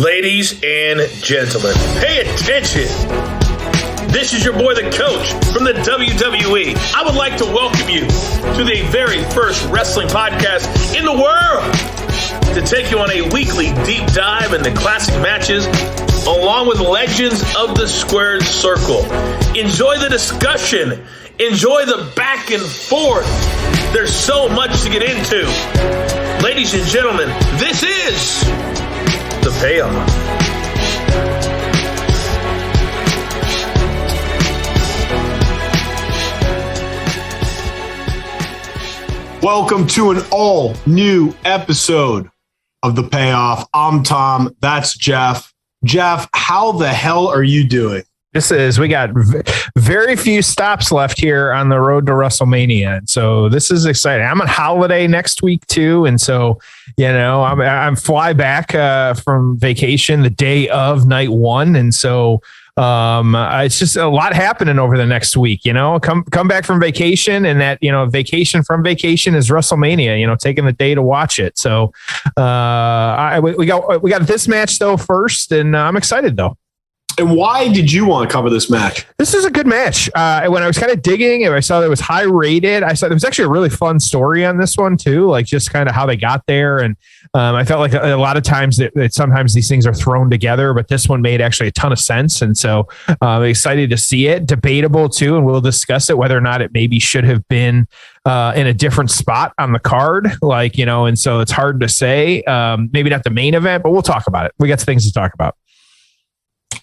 Ladies and gentlemen, pay attention. This is your boy, the coach from the WWE. I would like to welcome you to the very first wrestling podcast in the world to take you on a weekly deep dive into classic matches along with legends of the squared circle. Enjoy the discussion. Enjoy the back and forth. There's so much to get into. Ladies and gentlemen, this is The Payoff. Welcome to an all-new episode of The Payoff. I'm Tom. That's Jeff. Jeff, how the hell are you doing? We got very few stops left here on the road to WrestleMania. And so this is exciting. I'm on holiday next week too. And so, I'm fly back from vacation the day of night one. And so it's just a lot happening over the next week, come back from vacation, and that, vacation from vacation is WrestleMania, taking the day to watch it. So we got this match though first, and I'm excited though. And why did you want to cover this match? This is a good match. When I was kind of digging and I saw that it was high rated, I saw there was actually a really fun story on this one too, like just kind of how they got there. And I felt like a lot of times that sometimes these things are thrown together, but this one made actually a ton of sense. And so I'm excited to see it. Debatable too, and we'll discuss it, whether or not it maybe should have been in a different spot on the card, and so it's hard to say. Maybe not the main event, but we'll talk about it. We got things to talk about.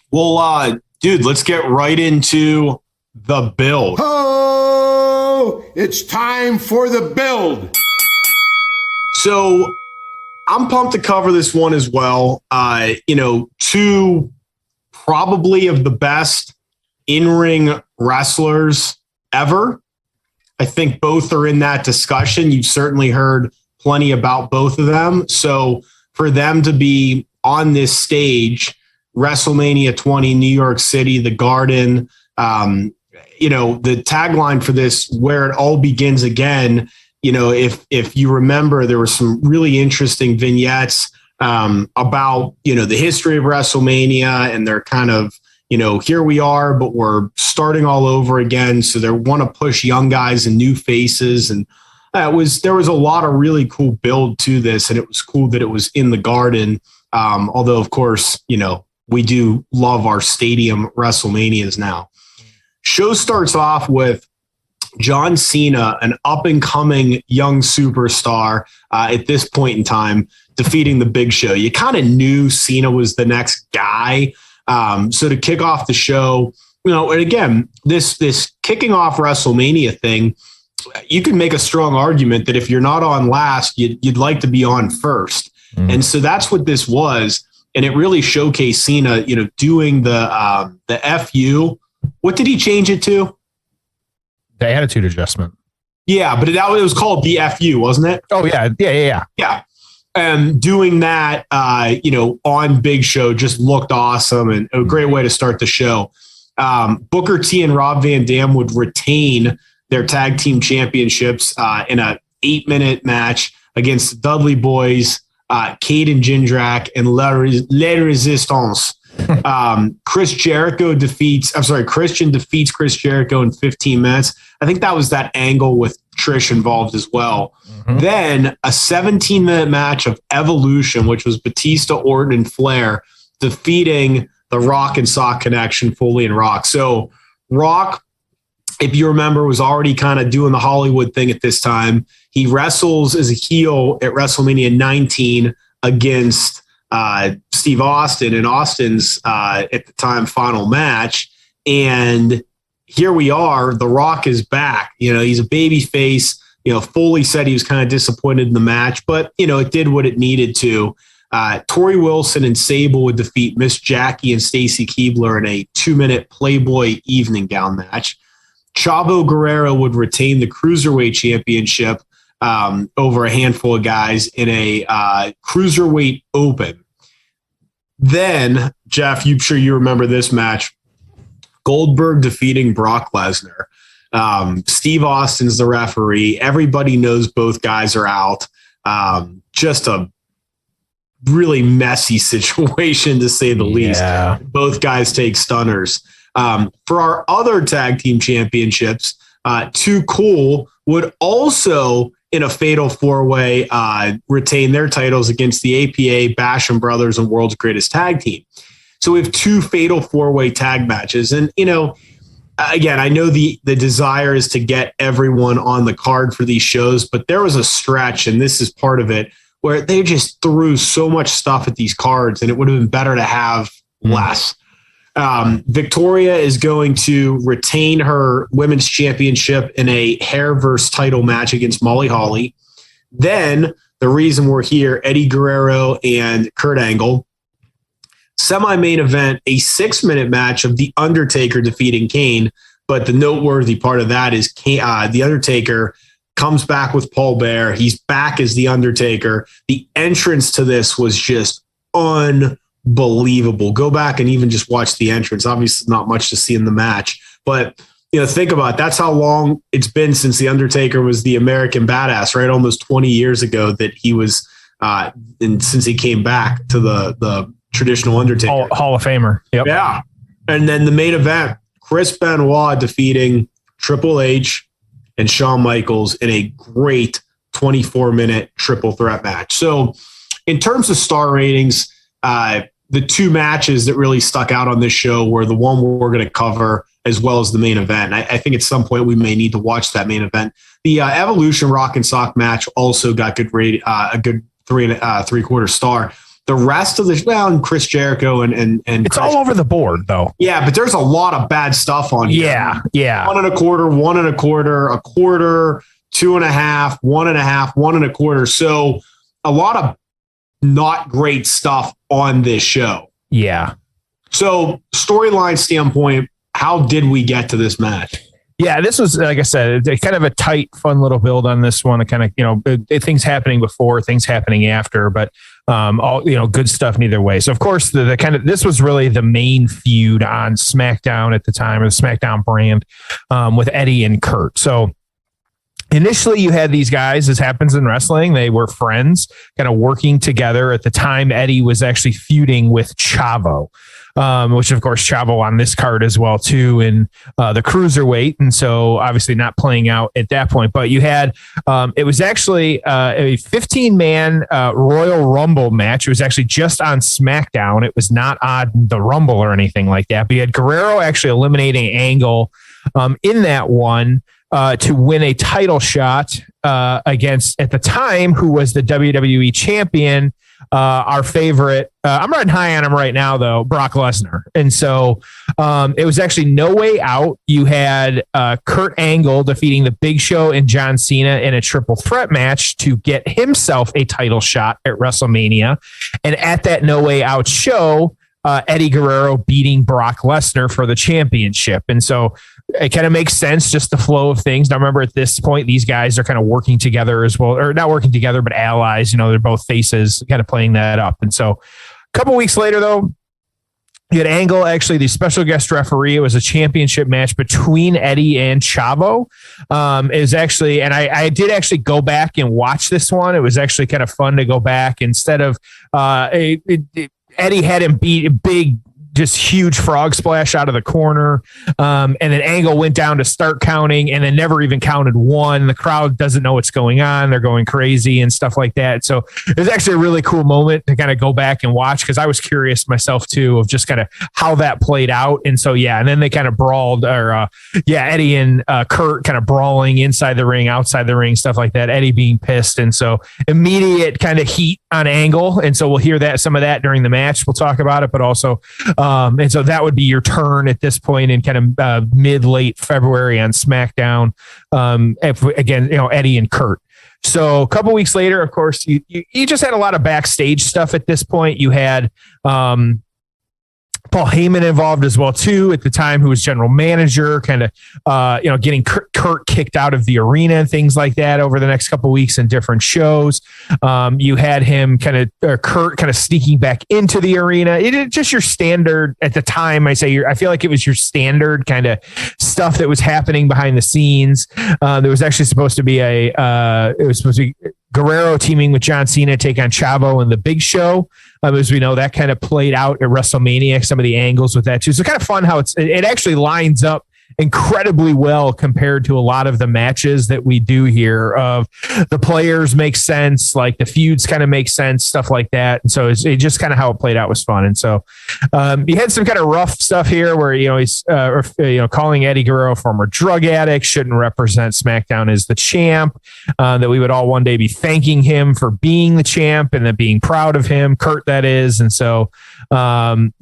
Well, dude, let's get right into the build. Oh, it's time for the build. So I'm pumped to cover this one as well. Two probably of the best in-ring wrestlers ever. I think both are in that discussion. You've certainly heard plenty about both of them. So for them to be on this stage, WrestleMania 20, New York City, the Garden, the tagline for this, where it all begins again. If you remember, there were some really interesting vignettes about, the history of WrestleMania, and they're kind of, here we are, but we're starting all over again. So they want to push young guys and new faces. And there was a lot of really cool build to this, and it was cool that it was in the Garden. Although, of course, we do love our stadium WrestleManias now. Show starts off with John Cena, an up-and-coming young superstar at this point in time, defeating the Big Show. You kind of knew Cena was the next guy. So to kick off the show, and again, this kicking off WrestleMania thing, you can make a strong argument that if you're not on last, you'd like to be on first. Mm. And so that's what this was. And it really showcased Cena, doing the FU. What did he change it to? The attitude adjustment. Yeah, but it was called the FU, wasn't it? Oh, yeah. Yeah. And doing that, on Big Show just looked awesome, and a great way to start the show. Booker T and Rob Van Dam would retain their tag team championships in a 8-minute match against the Dudley Boys, Caden Jindrak, and Les Resistance. Christian defeats Chris Jericho in 15 minutes. I think that was that angle with Trish involved as well. Mm-hmm. Then a 17-minute match of Evolution, which was Batista, Orton, and Flair defeating the Rock and Sock Connection, Foley and Rock. So Rock, if you remember, was already kind of doing the Hollywood thing at this time. He wrestles as a heel at WrestleMania 19 against Steve Austin in Austin's, at the time, final match. And here we are. The Rock is back. He's a baby face. Foley said he was kind of disappointed in the match, but, it did what it needed to. Tori Wilson and Sable would defeat Miss Jackie and Stacy Keibler in a 2-minute Playboy evening gown match. Chavo Guerrero would retain the Cruiserweight Championship over a handful of guys in a Cruiserweight Open. Then, Jeff, I'm sure you remember this match. Goldberg defeating Brock Lesnar. Steve Austin's the referee. Everybody knows both guys are out. Just a really messy situation, to say the least. Both guys take stunners. For our other tag team championships, Too Cool would also, in a fatal four-way, retain their titles against the APA, Basham Brothers, and World's Greatest Tag Team. So we have two fatal four-way tag matches. And, again, I know the desire is to get everyone on the card for these shows, but there was a stretch, and this is part of it, where they just threw so much stuff at these cards, and it would have been better to have less. Victoria is going to retain her women's championship in a hair versus title match against Molly Holly. Then the reason we're here, Eddie Guerrero and Kurt Angle. Semi-main event, a 6-minute match of The Undertaker defeating Kane. But the noteworthy part of that is The Undertaker comes back with Paul Bearer. He's back as The Undertaker. The entrance to this was just unbelievable. Go back and even just watch the entrance. Obviously, not much to see in the match. But think about it. That's how long it's been since The Undertaker was the American Badass, right? Almost 20 years ago that he was, and since he came back to the traditional Undertaker. Hall of Famer. Yep. Yeah. And then the main event, Chris Benoit defeating Triple H and Shawn Michaels in a great 24-minute triple threat match. So in terms of star ratings, the two matches that really stuck out on this show were the one we're going to cover as well as the main event. I think at some point we may need to watch that main event. The Evolution Rock and Sock match also got good rate, a good 3.75 star. The rest of the Chris Jericho and it's all over the board though. Yeah, but there's a lot of bad stuff on here. Yeah. 1 1/4, a quarter, 2.5, 1.5, 1 1/4. So a lot of not great stuff on this show. Yeah. So storyline standpoint, how did we get to this match? Yeah, this was, like I said, kind of a tight, fun little build on this one. Kind of, things happening before, things happening after, but all good stuff neither way. So of course, this was really the main feud on SmackDown at the time, or the SmackDown brand, with Eddie and Kurt. So initially, you had these guys, as happens in wrestling, they were friends, kind of working together. At the time, Eddie was actually feuding with Chavo. Which of course Chavo on this card as well too in the cruiserweight, and so obviously not playing out at that point. But you had it was actually a 15-man Royal Rumble match. It was actually just on SmackDown. It was not on the Rumble or anything like that. But you had Guerrero actually eliminating Angle in that one to win a title shot against, at the time, who was the WWE champion. Our favorite, I'm riding high on him right now, though, Brock Lesnar. And so it was actually No Way Out. You had Kurt Angle defeating the Big Show and John Cena in a triple threat match to get himself a title shot at WrestleMania. And at that No Way Out show, Eddie Guerrero beating Brock Lesnar for the championship. And so it kind of makes sense, just the flow of things. Now, remember, at this point, these guys are kind of working together as well, or not working together, but allies. They're both faces, kind of playing that up. And so a couple weeks later, though, you had Angle, actually the special guest referee. It was a championship match between Eddie and Chavo. It was actually, and I did actually go back and watch this one. It was actually kind of fun to go back. Instead of Eddie had him beat a big, just huge frog splash out of the corner. And then Angle went down to start counting and then never even counted one. The crowd doesn't know what's going on. They're going crazy and stuff like that. So it was actually a really cool moment to kind of go back and watch, because I was curious myself too of just kind of how that played out. And so, yeah, and then they kind of brawled, Eddie and Kurt kind of brawling inside the ring, outside the ring, stuff like that. Eddie being pissed. And so immediate kind of heat on Angle. And so we'll hear some of that during the match. We'll talk about it, but also, and so that would be your turn at this point in kind of mid-late February on SmackDown. Again, Eddie and Kurt. So a couple weeks later, of course, you just had a lot of backstage stuff at this point. You had Paul Heyman involved as well too at the time, who was general manager, kind of getting Kurt kicked out of the arena and things like that over the next couple of weeks in different shows. You had him Kurt kind of sneaking back into the arena. It is just your standard at the time. I feel like it was your standard kind of stuff that was happening behind the scenes. There was actually supposed to be Guerrero teaming with John Cena to take on Chavo and the Big Show. As we know, that kind of played out at WrestleMania, some of the angles with that too. So kind of fun how it actually lines up incredibly well compared to a lot of the matches that we do here. Of the players make sense, like the feuds kind of make sense, stuff like that. And so it just kind of how it played out was fun. And so you had some kind of rough stuff here where he's calling Eddie Guerrero a former drug addict, shouldn't represent SmackDown as the champ, that we would all one day be thanking him for being the champ and then being proud of him, Kurt that is. And so and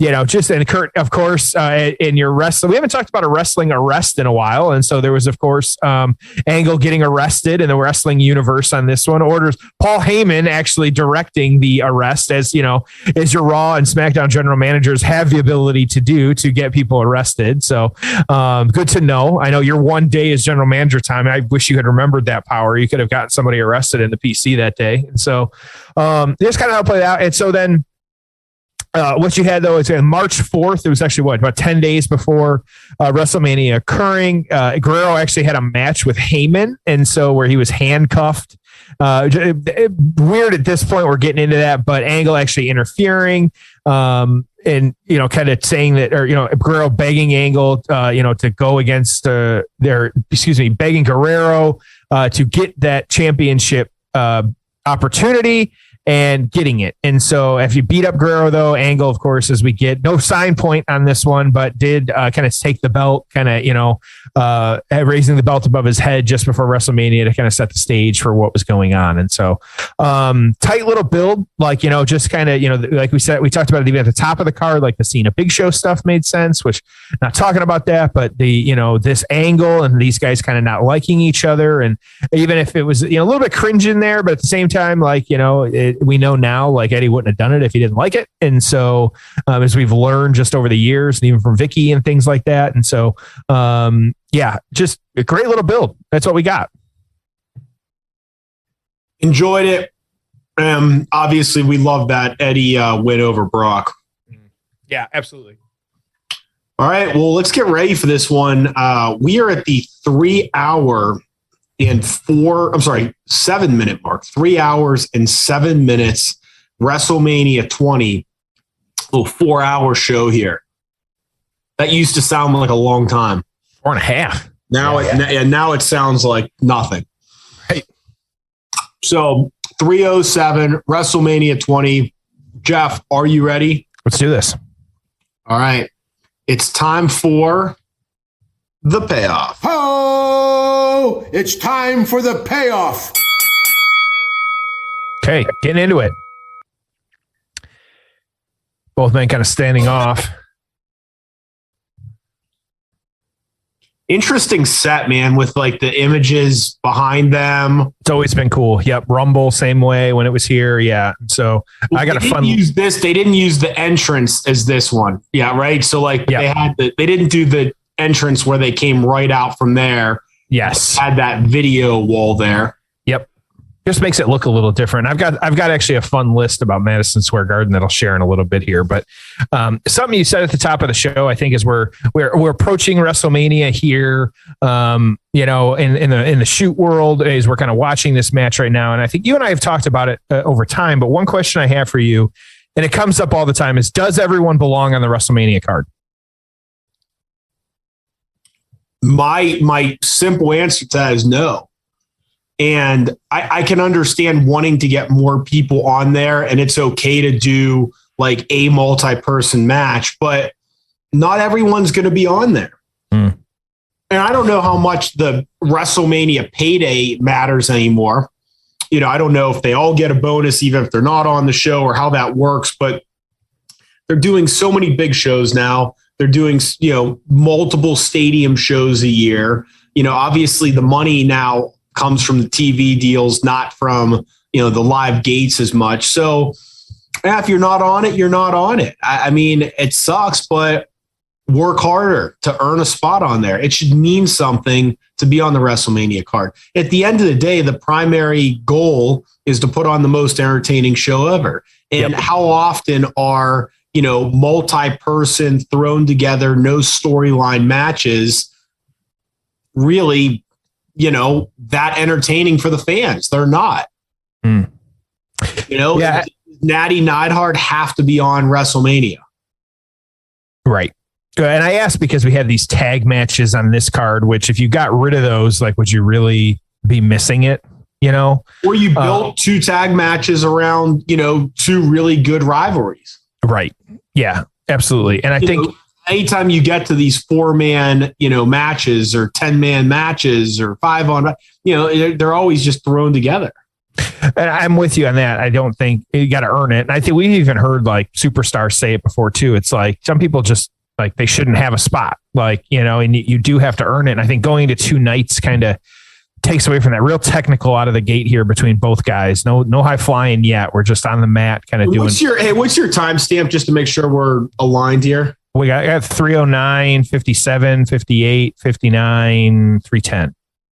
Kurt, of course, in your wrestling, we haven't talked about a wrestling arrest in a while. And so there was, of course, Angle getting arrested in the wrestling universe on this one. Orders Paul Heyman actually directing the arrest, as your Raw and SmackDown general managers have the ability to do to get people arrested. So good to know. I know your one day is general manager time. I wish you had remembered that power. You could have gotten somebody arrested in the PC that day. And so here's kind of how it played out. And so then what you had, though, is on March 4th. It was actually about 10 days before WrestleMania occurring. Guerrero actually had a match with Heyman, and so where he was handcuffed. Weird at this point. We're getting into that, but Angle actually interfering, and kind of saying that, or Guerrero begging Angle, to go against begging Guerrero to get that championship opportunity. And getting it. And so if you beat up Guerrero, though, Angle, of course, as we get no sign point on this one, but did kind of take the belt, kind of, raising the belt above his head just before WrestleMania to kind of set the stage for what was going on. And so tight little build, just kind of, like we said, we talked about it even at the top of the card, like the Cena Big Show stuff made sense, which not talking about that, but this Angle and these guys kind of not liking each other. And even if it was, a little bit cringe in there, but at the same time, we know now, like Eddie wouldn't have done it if he didn't like it. And so as we've learned just over the years, and even from Vicky and things like that. And so, just a great little build. That's what we got. Enjoyed it. Obviously, we love that Eddie win over Brock. Yeah, absolutely. All right, well, let's get ready for this one. We are at the 7-minute mark. 3 hours and 7 minutes. WrestleMania 20, little 4-hour show here. That used to sound like a long time. 4.5. Now it sounds like nothing. Right. So 3:07, WrestleMania 20. Jeff, are you ready? Let's do this. All right. It's time for the payoff. Oh, it's time for the payoff. Okay, getting into it. Both men kind of standing off. Interesting set, man, with like the images behind them. It's always been cool. Yep. Rumble, same way when it was here. Yeah. So I got a fun. They didn't use the entrance as this one. Yeah. Right. So like they didn't do the entrance where they came right out from there. Yes. Had that video wall there. Yep. Just makes it look a little different. I've got actually a fun list about Madison Square Garden that I'll share in a little bit here. But something you said at the top of the show, I think, is we're approaching WrestleMania here. In the shoot world, is we're kind of watching this match right now, and I think you and I have talked about it over time. But one question I have for you, and it comes up all the time, is does everyone belong on the WrestleMania card? My simple answer to that is no. And I can understand wanting to get more people on there, and it's okay to do like a multi-person match, but not everyone's going to be on there. And I don't know how much the WrestleMania payday matters anymore. I don't know if they all get a bonus, even if they're not on the show, or how that works, but they're doing so many big shows now. They're doing, multiple stadium shows a year. Obviously the money now comes from the TV deals, not from, the live gates as much. So if you're not on it, you're not on it. I mean, it sucks, but work harder to earn a spot on there. It should mean something to be on the WrestleMania card. At the end of the day, the primary goal is to put on the most entertaining show ever. And how often are, multi-person thrown together, no storyline matches really, that entertaining for the fans? They're not. Mm. Yeah. Natty Neidhart have to be on WrestleMania. Right. And I asked because we had these tag matches on this card, which if you got rid of those, like, would you really be missing it? Or you built 2 tag matches around, 2 really good rivalries. Right. Yeah, absolutely. And I think anytime you get to these 4-man, matches or 10-man matches or 5 on, they're always just thrown together. And I'm with you on that. I don't think you got to earn it. And I think we even heard like superstars say it before too. It's like some people just like they shouldn't have a spot, like, and you do have to earn it. And I think going to 2 nights kind of takes away from that. Real technical out of the gate here between both guys. No high flying yet. We're just on the mat kind of doing. What's your timestamp just to make sure we're aligned here? We got 309, 57, 58, 59, 310.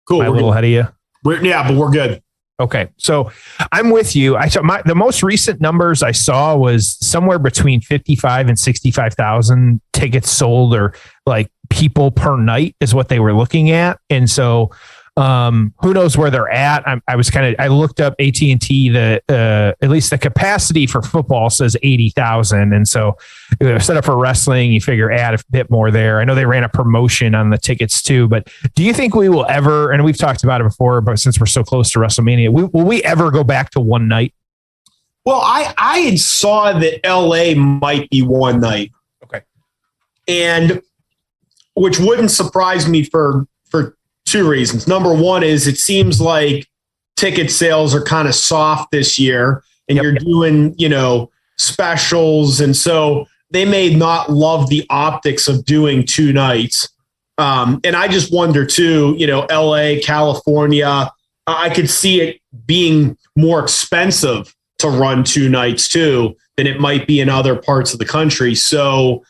Cool. Am I a little ahead of you? But we're good. Okay. So I'm with you. I saw the most recent numbers I saw was somewhere between 55 and 65,000 tickets sold, or like people per night is what they were looking at. And so who knows where they're at? I looked up AT&T, at least the capacity for football says 80,000. And so set up for wrestling, you figure add a bit more there. I know they ran a promotion on the tickets too, but do you think we will ever, and we've talked about it before, but since we're so close to WrestleMania, will we ever go back to one night? Well, I had saw that LA might be one night. Okay. And which wouldn't surprise me for 2 reasons. Number one is it seems like ticket sales are kind of soft this year, and you're doing, specials. And so they may not love the optics of doing 2 nights. And I just wonder too, LA, California, I could see it being more expensive to run 2 nights too than it might be in other parts of the country. So,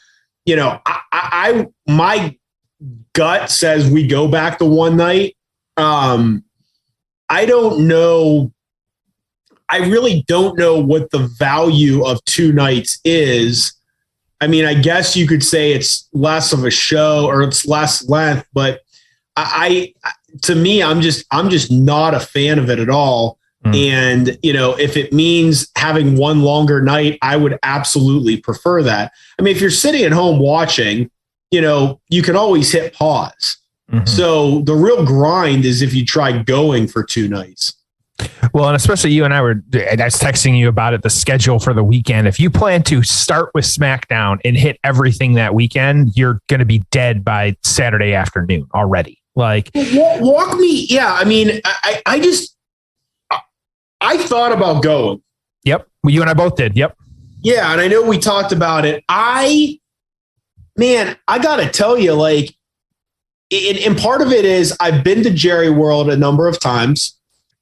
my gut says we go back to one night. I don't know. I really don't know what the value of 2 nights is. I mean, I guess you could say it's less of a show or it's less length, but to me, I'm just not a fan of it at all. And, if it means having one longer night, I would absolutely prefer that. I mean, if you're sitting at home watching, you can always hit pause. Mm-hmm. So the real grind is if you try going for 2 nights. Well, and especially you and I was texting you about it, the schedule for the weekend. If you plan to start with SmackDown and hit everything that weekend, you're going to be dead by Saturday afternoon already. Like walk me. Yeah. I mean, I thought about going. Yep. You and I both did. Yep. Yeah. And I know we talked about it. I got to tell you, like, and part of it is I've been to Jerry World a number of times.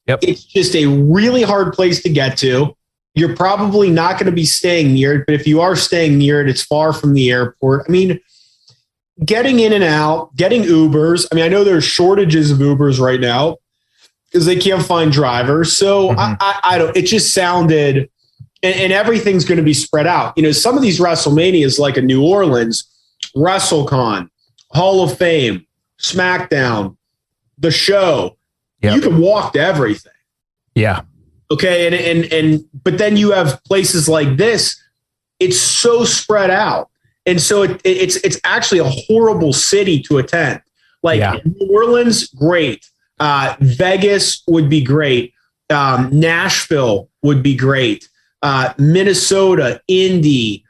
Yep. It's just a really hard place to get to. You're probably not going to be staying near it, but if you are staying near it, it's far from the airport. I mean, getting in and out, getting Ubers. I mean, I know there's shortages of Ubers right now because they can't find drivers. So I don't, it just sounded, and everything's going to be spread out. Some of these WrestleManias, like a New Orleans, WrestleCon, Hall of Fame, SmackDown, the show, you can walk to everything. Yeah. Okay. But then you have places like this, it's so spread out. And so it's actually a horrible city to attend. Like New Orleans, great. Vegas would be great. Nashville would be great. Minnesota, Indy,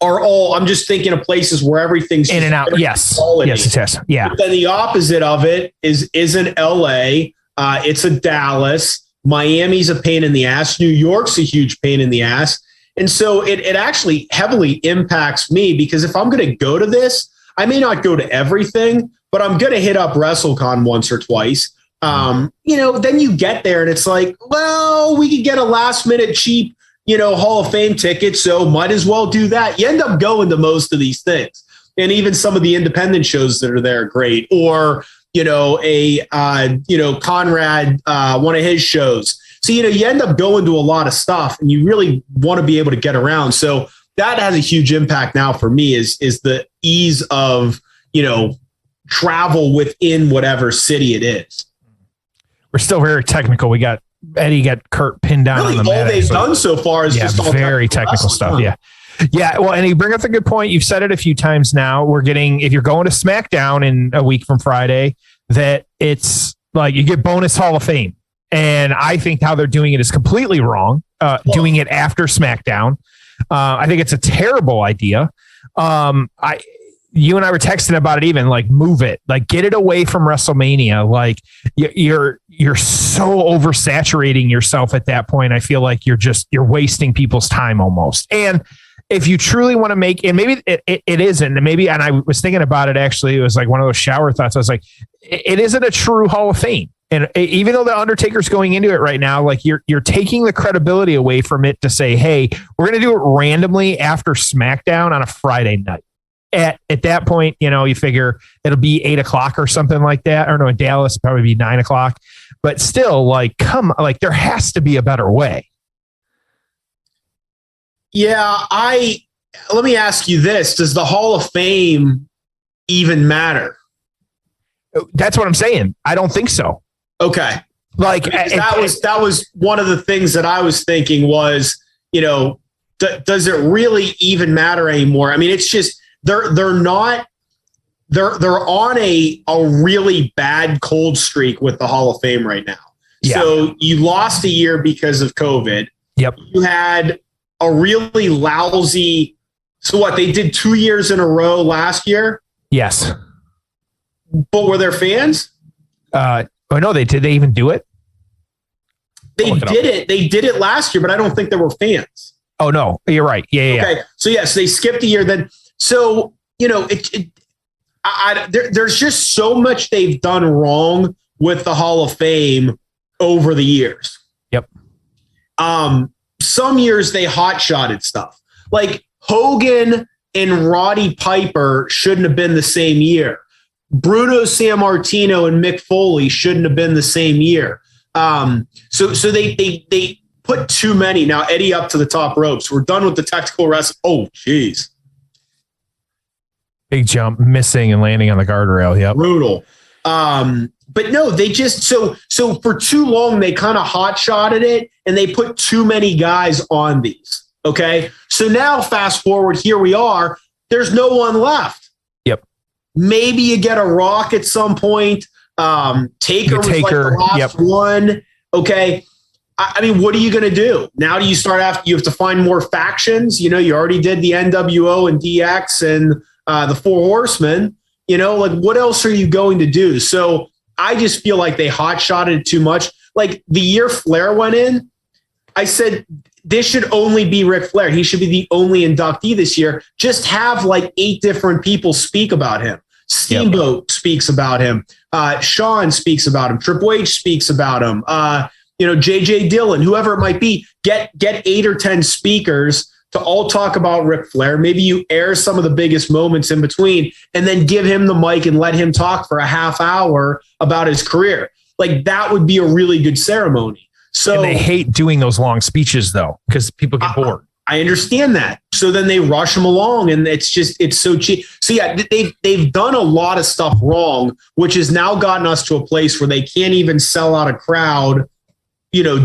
are all, I'm just thinking of places where everything's in and out. Yes. Quality. Yes. Yeah. But then the opposite of it isn't LA. It's a Dallas. Miami's a pain in the ass. New York's a huge pain in the ass. And so it actually heavily impacts me because if I'm going to go to this, I may not go to everything, but I'm going to hit up WrestleCon once or twice. Then you get there and it's like, well, we could get a last minute cheap, Hall of Fame ticket. So might as well do that. You end up going to most of these things. And even some of the independent shows that are there are great. Or, Conrad, one of his shows. So, you end up going to a lot of stuff and you really want to be able to get around. So that has a huge impact now for me is the ease of, travel within whatever city it is. We're still very technical. Eddie got Kurt pinned down really, on the all mat. they've done so far is just all very technical stuff. Yeah. Yeah. Well, and you bring up a good point. You've said it a few times now. If you're going to SmackDown in a week from Friday, that it's like you get bonus Hall of Fame. And I think how they're doing it is completely wrong. Doing it after SmackDown. I think it's a terrible idea. You and I were texting about it, even like move it, like get it away from WrestleMania. Like you're so oversaturating yourself at that point. I feel like you're wasting people's time almost. And if you truly want to make, and maybe it isn't, and maybe, and I was thinking about it, actually, it was like one of those shower thoughts. I was like, it isn't a true Hall of Fame. And even though the Undertaker's going into it right now, like you're taking the credibility away from it to say, hey, we're going to do it randomly after SmackDown on a Friday night. At that point, you figure it'll be 8:00 or something like that. Or no, in Dallas, probably be 9:00. But still, there has to be a better way. Yeah, let me ask you this. Does the Hall of Fame even matter? That's what I'm saying. I don't think so. Okay. That was one of the things that I was thinking was, does it really even matter anymore? I mean, it's just they're on a really bad cold streak with the Hall of Fame right now. Yeah. So you lost a year because of COVID. Yep. You had a really lousy. So what, they did 2 years in a row last year? Yes. But were there fans? No, they did. They even do it? They did it. They did it last year, but I don't think there were fans. Oh, no, you're right. Yeah. Okay. So yes, they skipped a year then. So, there's just so much they've done wrong with the Hall of Fame over the years. Yep. Some years they hot-shotted stuff. Like Hogan and Roddy Piper shouldn't have been the same year. Bruno Sammartino and Mick Foley shouldn't have been the same year. So they put too many. Now Eddie up to the top ropes. We're done with the tactical wrestling. Oh, geez. Big jump, missing and landing on the guardrail. Yep. Brutal. But no, they just so for too long they kind of hot-shotted it and they put too many guys on these. Okay. So now fast forward, here we are. There's no one left. Yep. Maybe you get a Rock at some point. Taker was like the last one. Okay. I mean, what are you going to do? Now do you start after you have to find more factions? You already did the NWO and DX and the Four Horsemen. What else are you going to do? So I just feel like they hot-shotted it too much. Like the year Flair went in, I said, this should only be Ric Flair. He should be the only inductee this year. Just have like 8 different people speak about him. Steamboat speaks about him. Shawn speaks about him. Triple H speaks about him. JJ Dillon, whoever it might be, get 8 or 10 speakers to all talk about Ric Flair. Maybe you air some of the biggest moments in between and then give him the mic and let him talk for a half hour about his career. Like that would be a really good ceremony. So and they hate doing those long speeches though, because people get bored. I understand that. So then they rush them along and it's so cheap. So yeah, they've done a lot of stuff wrong, which has now gotten us to a place where they can't even sell out a crowd,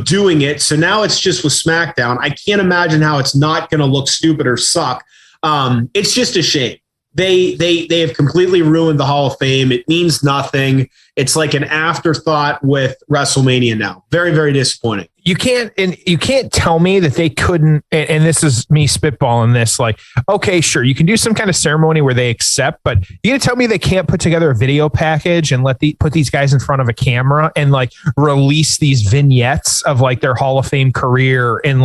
doing it. So now it's just with SmackDown. I can't imagine how it's not going to look stupid or suck. It's just a shame. They have completely ruined the Hall of Fame. It means nothing. It's like an afterthought with WrestleMania now. Very, very disappointing. You can't tell me that they couldn't, and this is me spitballing this, like, okay, sure, you can do some kind of ceremony where they accept, but you're going to tell me they can't put together a video package and put these guys in front of a camera and like release these vignettes of like their Hall of Fame career and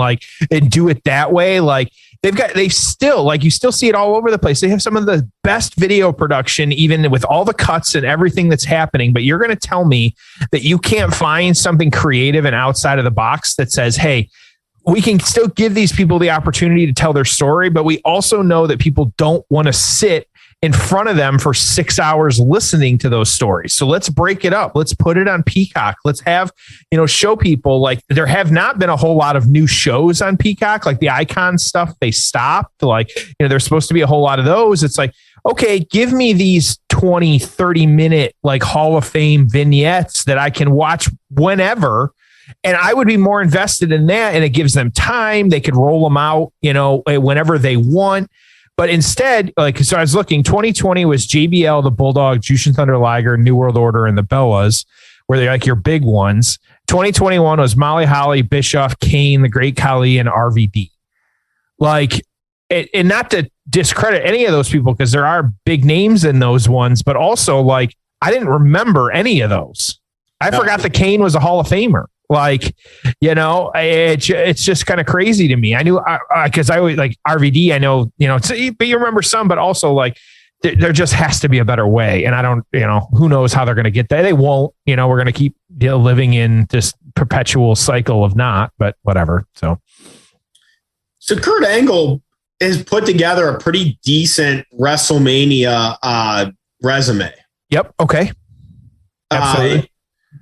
do it that way. Like you still see it all over the place. They have some of the best video production, even with all the cuts and everything that's happening. But you're going to tell me that you can't find something creative and outside of the box that says, hey, we can still give these people the opportunity to tell their story, but we also know that people don't want to sit in front of them for 6 hours listening to those stories. So let's break it up. Let's put it on Peacock. Let's have, show people, like, there have not been a whole lot of new shows on Peacock, like the Icon stuff. They stopped. Like, there's supposed to be a whole lot of those. It's like, okay, give me these 20, 30 minute like Hall of Fame vignettes that I can watch whenever. And I would be more invested in that. And it gives them time. They could roll them out, whenever they want. But instead, so I was looking, 2020 was JBL, the Bulldog, Jushin Thunder Liger, New World Order, and the Bellas, where they're like your big ones. 2021 was Molly Holly, Bischoff, Kane, the Great Khali, and RVD. And not to discredit any of those people, because there are big names in those ones, but also I didn't remember any of those. I forgot that Kane was a Hall of Famer. It's just kind of crazy to me. I knew because I always like RVD. I know, but you remember some, but also there just has to be a better way. And I don't, who knows how they're going to get there. They won't, we're going to keep living in this perpetual cycle of not, but whatever. So Kurt Angle has put together a pretty decent WrestleMania resume. Yep. Okay. Absolutely.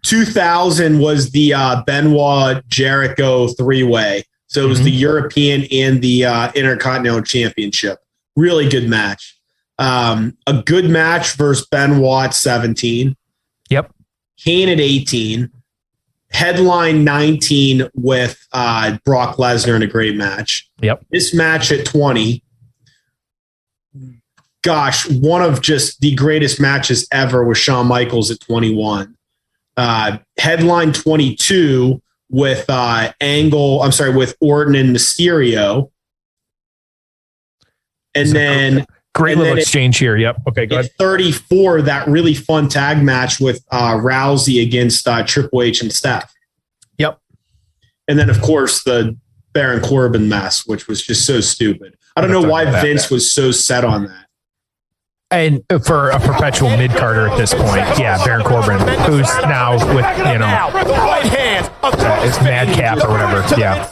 2000 was the Benoit Jericho 3-way. So it was the European and the Intercontinental Championship. Really good match. A good match versus Benoit 17. Yep. Kane at 18. Headline 19 with Brock Lesnar in a great match. Yep. This match at 20. Gosh, one of just the greatest matches ever was Shawn Michaels at 21. Headline 22 with with Orton and Mysterio. And then great little exchange here. Yep. Okay, go ahead. 34, that really fun tag match with Rousey against Triple H and Steph. Yep. And then, of course, the Baron Corbin mess, which was just so stupid. I don't know why Vince was so set on that. And for a perpetual mid-carder at this point, yeah, Baron Corbin, who's now with, it's Madcap or whatever, yeah.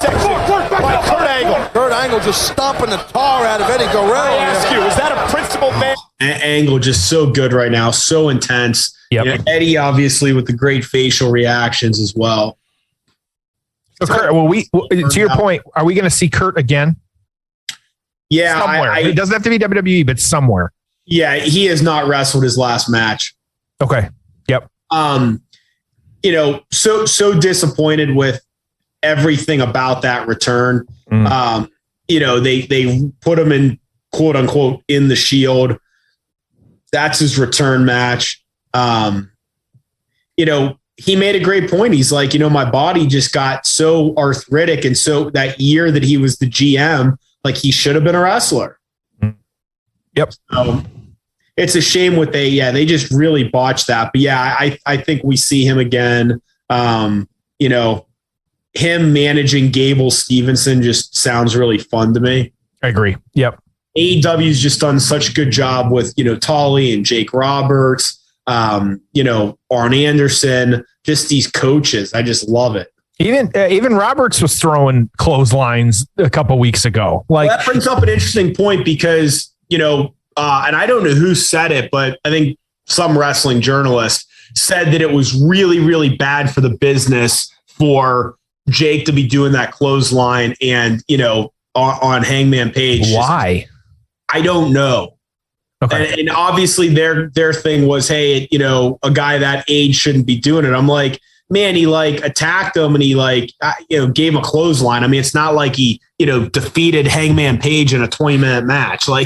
Kurt Angle just stomping the tar out of Eddie Guerrero. I ask you, is that a principled man? Angle just so good right now, so intense. Yep. Eddie, obviously, with the great facial reactions as well. So Kurt, to your point, are we going to see Kurt again? Yeah. Somewhere. It doesn't have to be WWE, but somewhere. Yeah, he has not wrestled his last match. Okay. Yep. So disappointed with everything about that return. They put him in, quote unquote, in the Shield. That's his return match. He made a great point. He's like, my body just got so arthritic. And so that year that he was the GM, he should have been a wrestler. Yep. So it's a shame they just really botched that. But yeah, I think we see him again. Him managing Gable Stevenson just sounds really fun to me. I agree. Yep. AEW's just done such a good job with, Tully and Jake Roberts, Arn Anderson, just these coaches. I just love it. Even Roberts was throwing clotheslines a couple weeks ago. That brings up an interesting point because, and I don't know who said it, but I think some wrestling journalist said that it was really, really bad for the business for Jake to be doing that clothesline and, on Hangman Page. Why? I don't know. Okay. And obviously their thing was, hey, a guy that age shouldn't be doing it. I'm like, man, he attacked him and he gave a clothesline. I mean, it's not like he, defeated Hangman Page in a 20-minute match. It was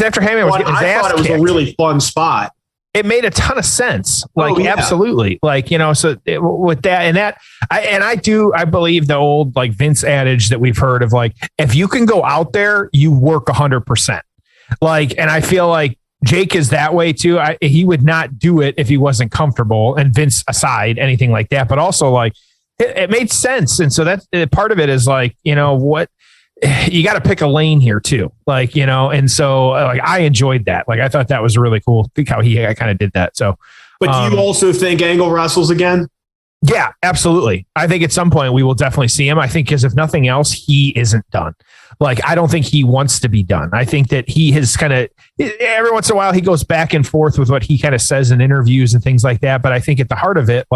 after Hangman was getting his ass thought it was kicked. a really fun spot. It made a ton of sense. Absolutely. With that I believe the old Vince adage that we've heard of if you can go out there, you work 100%. And I feel like Jake is that way too. He would not do it if he wasn't comfortable, and Vince aside, anything like that. But also it made sense. And so that's part of it is what you got to pick a lane here too. And so I enjoyed that. I thought that was really cool. I think how he kind of did that. So, but do you also think Angle wrestles again? Yeah, absolutely. I think at some point we will definitely see him. I think because if nothing else, he isn't done. I don't think he wants to be done. I think that he has kind of every once in a while he goes back and forth with what he kind of says in interviews and things like that. But I think at the heart of it,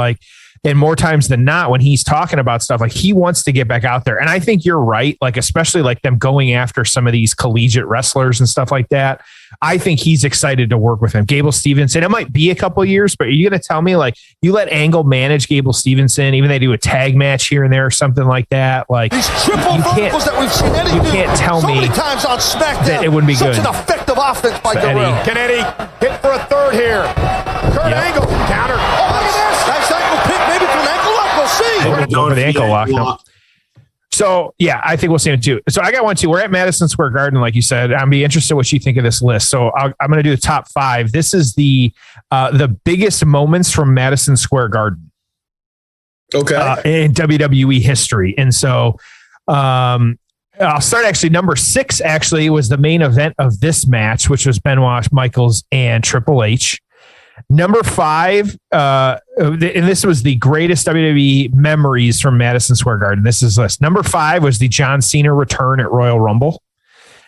And more times than not, when he's talking about stuff, like he wants to get back out there. And I think you're right. Like, especially like them going after some of these collegiate wrestlers and stuff like that. I think he's excited to work with him. Gable Stevenson, it might be a couple of years, but are you going to tell me like you let Angle manage Gable Stevenson, even they do a tag match here and there or something like that? Like these triple verticals that we've seen Eddie do can't tell so me many times on SmackDown that it wouldn't be such good. an effective offense by Guerrero. Can Eddie hit for a third here? Kurt Angle counter. Oh, look at this. Nice ankle pick, maybe from an ankle lock. We'll see. Go for the ankle lock. No. So, yeah, I think we'll see it too. So I got one too. We're at Madison Square Garden, like you said. I'm be interested what you think of this list. So I'm going to do the top 5. This is the biggest moments from Madison Square Garden. Okay. In WWE history. And so I'll start actually. Number 6 actually was the main event of this match, which was Benoit, Michaels, and Triple H. Number 5, and this was the greatest WWE memories from Madison Square Garden. This is list. Number 5 was the John Cena return at Royal Rumble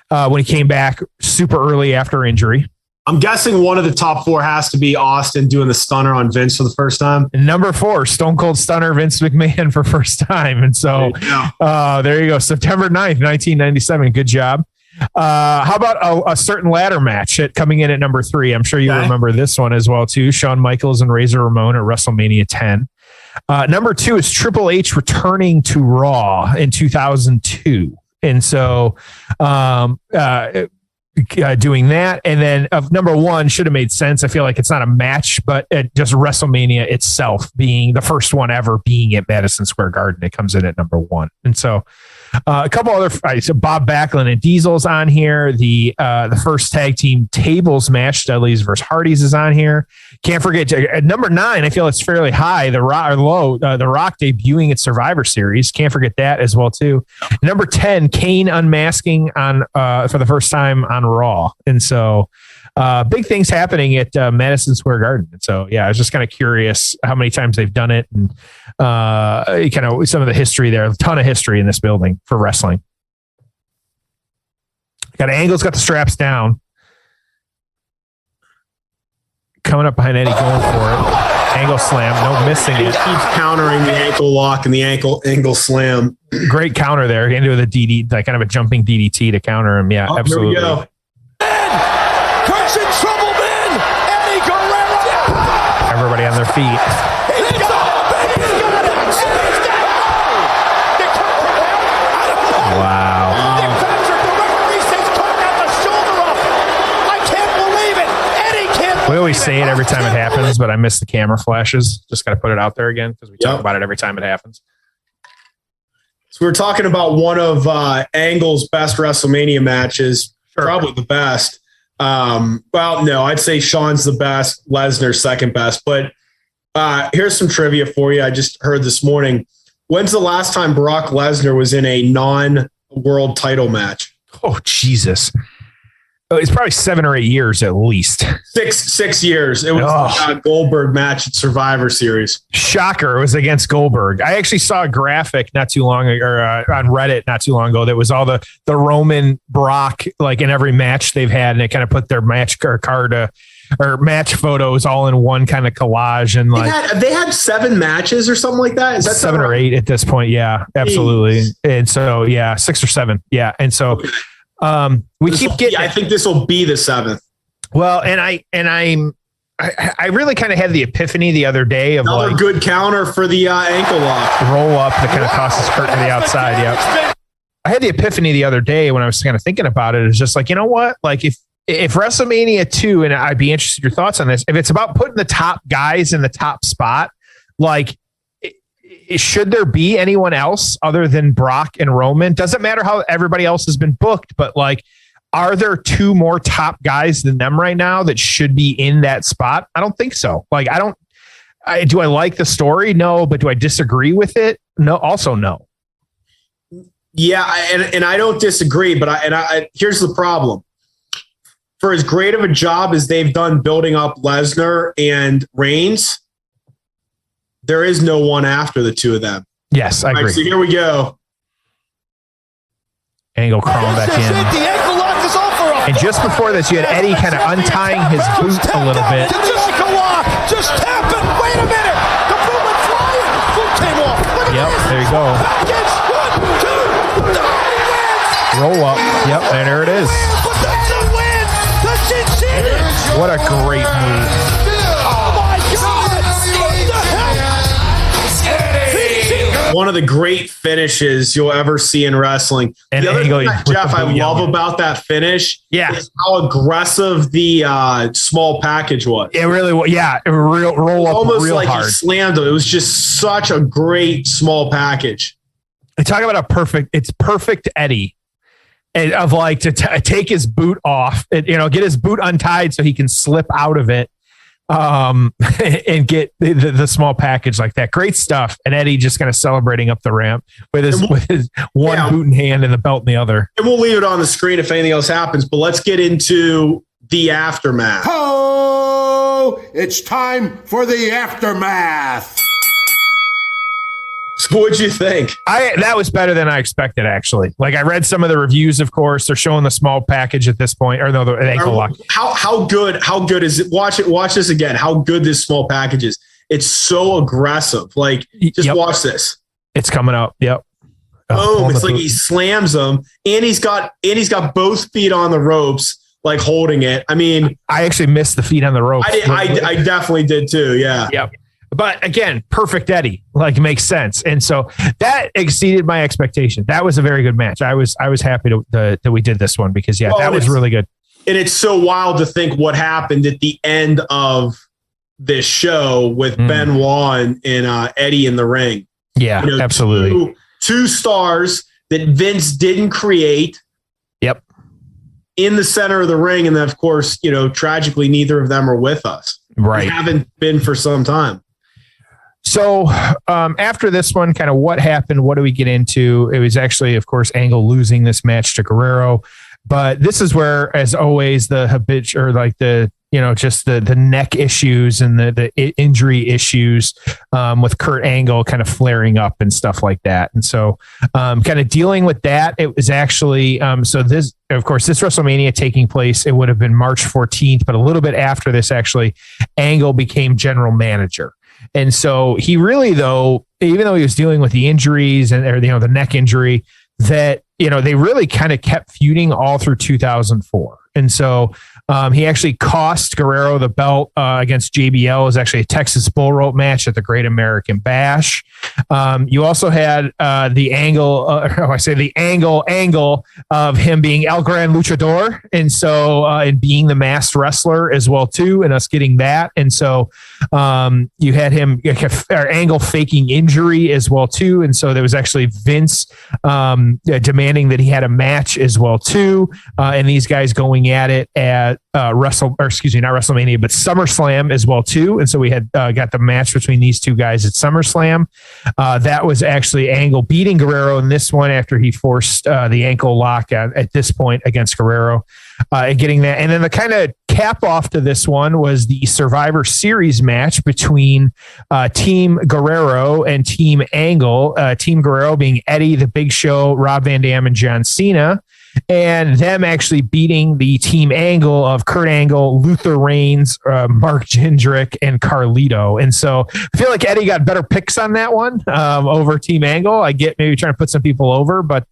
when he came back super early after injury. I'm guessing one of the top 4 has to be Austin doing the stunner on Vince for the first time. And number 4, Stone Cold Stunner Vince McMahon for first time. And so there you go. September 9th, 1997. Good job. How about a certain ladder match coming in at number 3? I'm sure you remember this one as well too. Shawn Michaels and Razor Ramon at WrestleMania 10. Number 2 is Triple H returning to Raw in 2002. And so doing that. And then of number 1 should have made sense. I feel like it's not a match, but just WrestleMania itself being the first one ever being at Madison Square Garden. It comes in at number 1. And so a couple other, so Bob Backlund and Diesel's on here. The first tag team tables match, Dudley's versus Hardy's, is on here. Can't forget at number 9. I feel it's fairly high. The Rock debuting at Survivor Series. Can't forget that as well too. Number 10, Kane unmasking on for the first time on Raw. And so big things happening at Madison Square Garden. And so, yeah, I was just kind of curious how many times they've done it and kind of some of the history there. A ton of history in this building for wrestling. Got Angle's got the straps down. Coming up behind Eddie, going for it. Angle slam, no missing it. He keeps countering the ankle lock and the angle slam. Great counter there. Into the DD, like kind of a jumping DDT to counter him. Yeah, absolutely. Here we go. Kurt's in trouble, man. Eddie Guerrero. Everybody on their feet. He's got it. He's got it. He's got it. Wow. We always say it every time it happens, but I miss the camera flashes. Just got to put it out there again because we talk about it every time it happens. So we're talking about one of Angle's best WrestleMania matches, probably the best. Well, no, I'd say Shawn's the best, Lesnar's second best. But here's some trivia for you. I just heard this morning. When's the last time Brock Lesnar was in a non-world title match? Oh, Jesus. It's probably 7 or 8 years at least. Six years. It was a Goldberg match at Survivor Series. Shocker. It was against Goldberg. I actually saw a graphic not too long ago, or on Reddit not too long ago, that was all the Roman Brock, like in every match they've had, and they kind of put their match card or match photos all in one kind of collage. And like they had 7 matches or something like that. Is that 7 or 8 at this point? Yeah, absolutely. Jeez. And so, yeah, 6 or 7. Yeah. And so, we keep getting. I think this will be the 7th. Well, and I really kind of had the epiphany the other day of another good counter for the ankle lock, roll up that kind of tosses Kurt to the outside. Yep. I had the epiphany the other day when I was kind of thinking about it. It's just like, you know what? Like if WrestleMania 2, and I'd be interested in your thoughts on this, if it's about putting the top guys in the top spot, like, should there be anyone else other than Brock and Roman? Doesn't matter how everybody else has been booked, but like, are there 2 more top guys than them right now that should be in that spot? I don't think so. Like, do I like the story? No. But do I disagree with it? No. Also, no. Yeah. And I don't disagree, but here's the problem. For as great of a job as they've done building up Lesnar and Reigns, there is no one after the 2 of them. Yes, I agree. So here we go. Angle crawling back in. The ankle lock is over. And just before this, you had Eddie kind of untying his boot a little bit. Just tap it. Wait a minute. The boot went flying. Yep, there you go. Roll up. Yep, and there it is. What a great move. One of the great finishes you'll ever see in wrestling. And the other Angle, thing, Jeff, I love about that finish is how aggressive the small package was. It really was. Yeah, roll up almost real like hard. He slammed it. It was just such a great small package. I talk about it's perfect Eddie. And of like to take his boot off, and, get his boot untied so he can slip out of it, and get the small package like that. Great stuff. And Eddie just kind of celebrating up the ramp with his one boot in hand and the belt in the other. And we'll leave it on the screen if anything else happens. But let's get into the aftermath. Oh, it's time for the aftermath. So what'd you think? That was better than I expected, actually. Like, I read some of the reviews, of course. They're showing the small package at this point, or no, the ankle lock. How good is it? Watch this again. How good this small package is. It's so aggressive. Like, just watch this. It's coming up. Yep. Boom. It's like he slams them, and he's got both feet on the ropes, like holding it. I mean, I actually missed the feet on the ropes. I definitely did too. Yeah. Yep. But again, perfect Eddie, like, makes sense. And so that exceeded my expectation. That was a very good match. I was happy that we did this one because that was really good. And it's so wild to think what happened at the end of this show with Benoit and Eddie in the ring. Yeah, absolutely. Two stars that Vince didn't create. Yep. In the center of the ring. And then, of course, tragically, neither of them are with us. Right. They haven't been for some time. So after this one, kind of what happened? What do we get into? It was actually, of course, Angle losing this match to Guerrero. But this is where, as always, the just the neck issues and the injury issues with Kurt Angle kind of flaring up and stuff like that. And so kind of dealing with that, it was actually, so this, of course, this WrestleMania taking place, it would have been March 14th, but a little bit after this, actually, Angle became general manager. And so he really, though, even though he was dealing with the injuries and the neck injury, that, they really kind of kept feuding all through 2004. And so he actually cost Guerrero the belt against JBL. It was actually a Texas bull rope match at the Great American Bash. You also had the angle of him being El Gran Luchador. And so, and being the masked wrestler as well, too, and us getting that. And so you had him, Angle faking injury as well, too. And so there was actually Vince demanding that he had a match as well, too. And these guys going at it at not WrestleMania, but SummerSlam as well, too. And so we had got the match between these two guys at SummerSlam. That was actually Angle beating Guerrero in this one after he forced the ankle lock at this point against Guerrero, and getting that. And then the kind of cap off to this one was the Survivor Series match between Team Guerrero and Team Angle. Team Guerrero being Eddie, The Big Show, Rob Van Dam, and John Cena. And them actually beating the Team Angle of Kurt Angle, Luther Reigns, Mark Jindrak, and Carlito. And so I feel like Eddie got better picks on that one over Team Angle. I get maybe trying to put some people over, but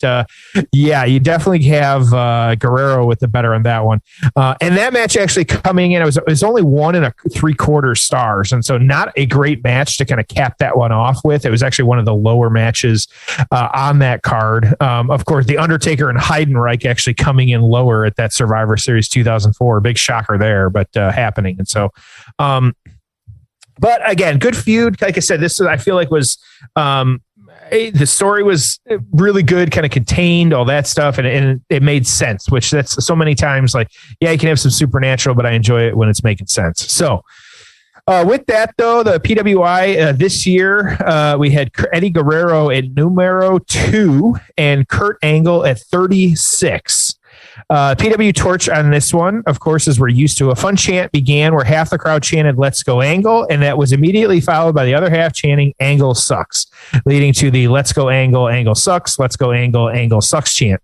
you definitely have Guerrero with the better on that one. And that match actually coming in, it was only 1 3/4 stars. And so not a great match to kind of cap that one off with. It was actually one of the lower matches on that card. Of course, The Undertaker and Heidenreich actually coming in lower at that Survivor Series 2004. Big shocker there, but happening. And so, but again, good feud. Like I said, I feel like was, the story was really good, kind of contained, all that stuff. And it made sense, which that's so many times like, yeah, you can have some supernatural, but I enjoy it when it's making sense. So, with that, though, the PWI this year, we had Eddie Guerrero at numero 2 and Kurt Angle at 36. PW Torch on this one, of course, as we're used to. A fun chant began where half the crowd chanted, "Let's go Angle," and that was immediately followed by the other half chanting, "Angle sucks," leading to the "Let's go Angle, Angle sucks, let's go Angle, Angle sucks" chant.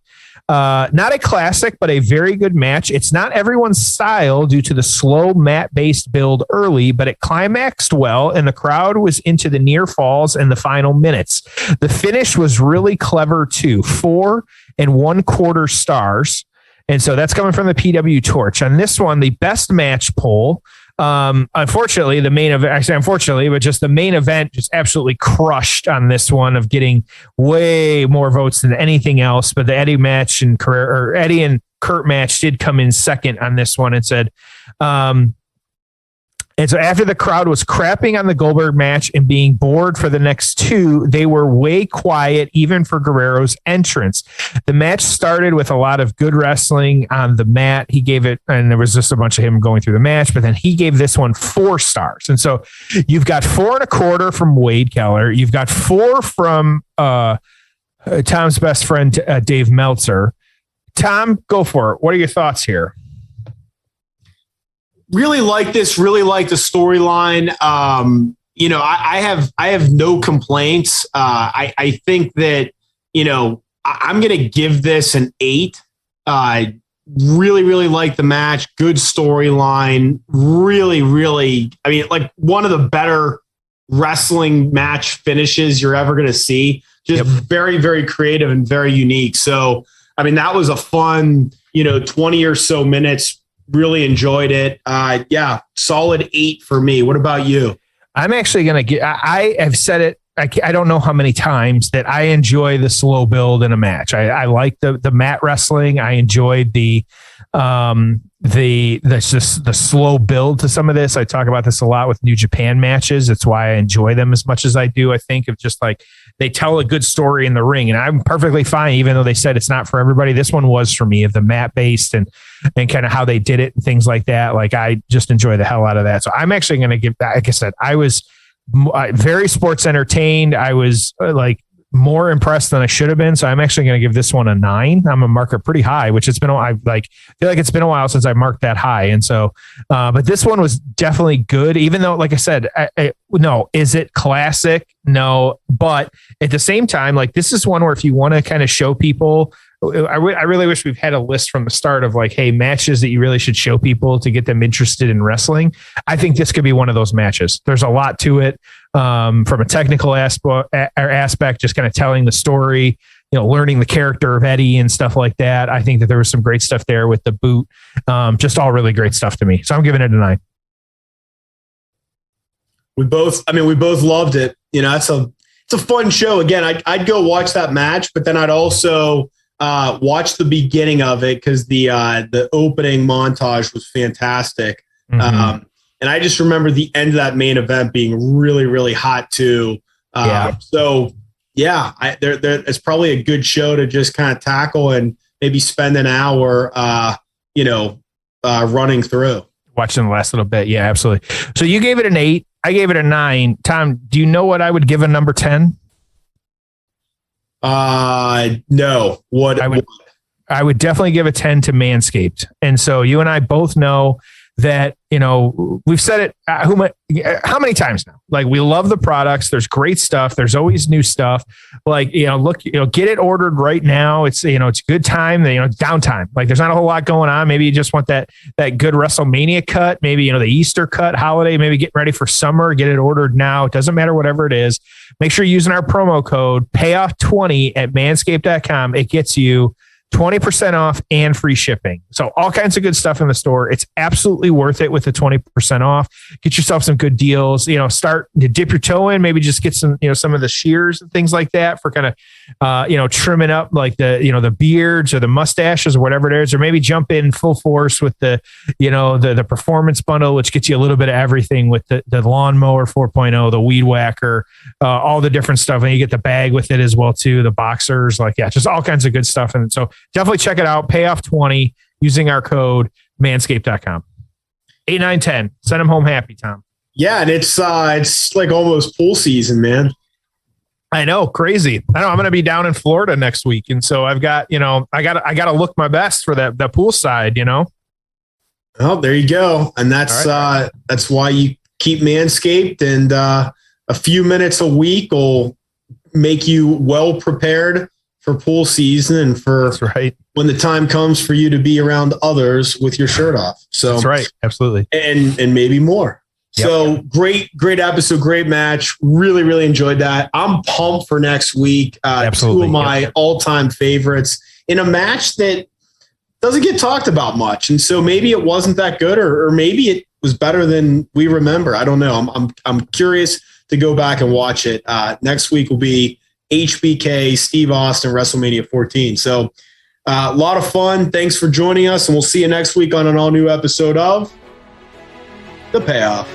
Not a classic, but a very good match. It's not everyone's style due to the slow mat-based build early, but it climaxed well, and the crowd was into the near falls and the final minutes. The finish was really clever too. 4 1/4 stars. And so that's coming from the PW Torch. On this one, the best match poll. Unfortunately, the main event, actually, unfortunately, but just the main event just absolutely crushed on this one of getting way more votes than anything else. But the Eddie match and Eddie and Kurt match did come in second on this one and said, and so after the crowd was crapping on the Goldberg match and being bored for the next 2, they were way quiet, even for Guerrero's entrance. The match started with a lot of good wrestling on the mat. He gave it, and there was just a bunch of him going through the match, but then he gave this one 4 stars. And so you've got 4 1/4 from Wade Keller. You've got 4 from Tom's best friend, Dave Meltzer. Tom, go for it. What are your thoughts here? Really like this. Really like the storyline. I have no complaints. I think that I'm going to give this an 8. Really like the match. Good storyline. Really. I mean, like one of the better wrestling match finishes you're ever going to see. Just very, very creative and very unique. So, I mean, that was a fun, 20 or so minutes. Really enjoyed it. Solid 8 for me. What about you? I'm actually going to get, I have said it, I don't know how many times that I enjoy the slow build in a match. I like the mat wrestling. I enjoyed the slow build to some of this. I talk about this a lot with New Japan matches. It's why I enjoy them as much as I do. I think of just like they tell a good story in the ring, and I'm perfectly fine, even though they said it's not for everybody. This one was for me, of the mat based and kind of how they did it and things like that. Like I just enjoy the hell out of that. So I'm actually going to give that. Like I said, I was very sports entertained. I was more impressed than I should have been. So I'm actually going to give this one a 9. I'm going to mark it pretty high, which feel like it's been a while since I marked that high. And so, but this one was definitely good, even though, like I said, no, is it classic? No, but at the same time, like this is one where if you want to kind of show people, I really wish we've had a list from the start of like, hey, matches that you really should show people to get them interested in wrestling. I think this could be one of those matches. There's a lot to it from a technical aspect, just kind of telling the story, learning the character of Eddie and stuff like that. I think that there was some great stuff there with the boot. Just all really great stuff to me. So I'm giving it a 9. We both loved it. It's a fun show. Again, I'd go watch that match, but then I'd also watch the beginning of it because the opening montage was fantastic. Mm-hmm. And I just remember the end of that main event being really, really hot too. So it's probably a good show to just kind of tackle and maybe spend an hour, running through. Watching the last little bit. Yeah, absolutely. So you gave it an 8. I gave it a 9. Tom, do you know what I would give a number 10? No. I would definitely give a 10 to Manscaped. And so you and I both know that, we've said it how many times now? Like, we love the products. There's great stuff. There's always new stuff. Like, get it ordered right now. It's, it's a good time, downtime. Like, there's not a whole lot going on. Maybe you just want that good WrestleMania cut, maybe, the Easter cut, holiday, maybe get ready for summer, get it ordered now. It doesn't matter, whatever it is. Make sure you're using our promo code payoff20 at manscaped.com. It gets you 20% off and free shipping. So all kinds of good stuff in the store. It's absolutely worth it with the 20% off. Get yourself some good deals, start to dip your toe in, maybe just get some, some of the shears and things like that for kind of, trimming up like the beards or the mustaches or whatever it is, or maybe jump in full force with the performance bundle, which gets you a little bit of everything with the lawnmower 4.0, the weed whacker, all the different stuff. And you get the bag with it as well too. The boxers, just all kinds of good stuff. And so definitely check it out. Payoff 20 using our code manscaped.com. 8, 9, 10. Send them home happy, Tom. Yeah. And it's like almost pool season, man. I know. Crazy. I know. I'm going to be down in Florida next week. And so I've got, I got to look my best for that pool side, Oh, there you go. And that's, right. That's why you keep Manscaped, and a few minutes a week will make you well prepared pool season and for That's right. when the time comes for you to be around others with your shirt off. So That's right. Absolutely. And maybe more. Yep. So great episode, great match. Really, really enjoyed that. I'm pumped for next week. Absolutely. 2 of my all-time favorites in a match that doesn't get talked about much. And so maybe it wasn't that good or maybe it was better than we remember. I don't know. I'm curious to go back and watch it. Next week will be HBK, Steve Austin, WrestleMania 14. So a lot of fun. Thanks for joining us, and we'll see you next week on an all-new episode of The Payoff.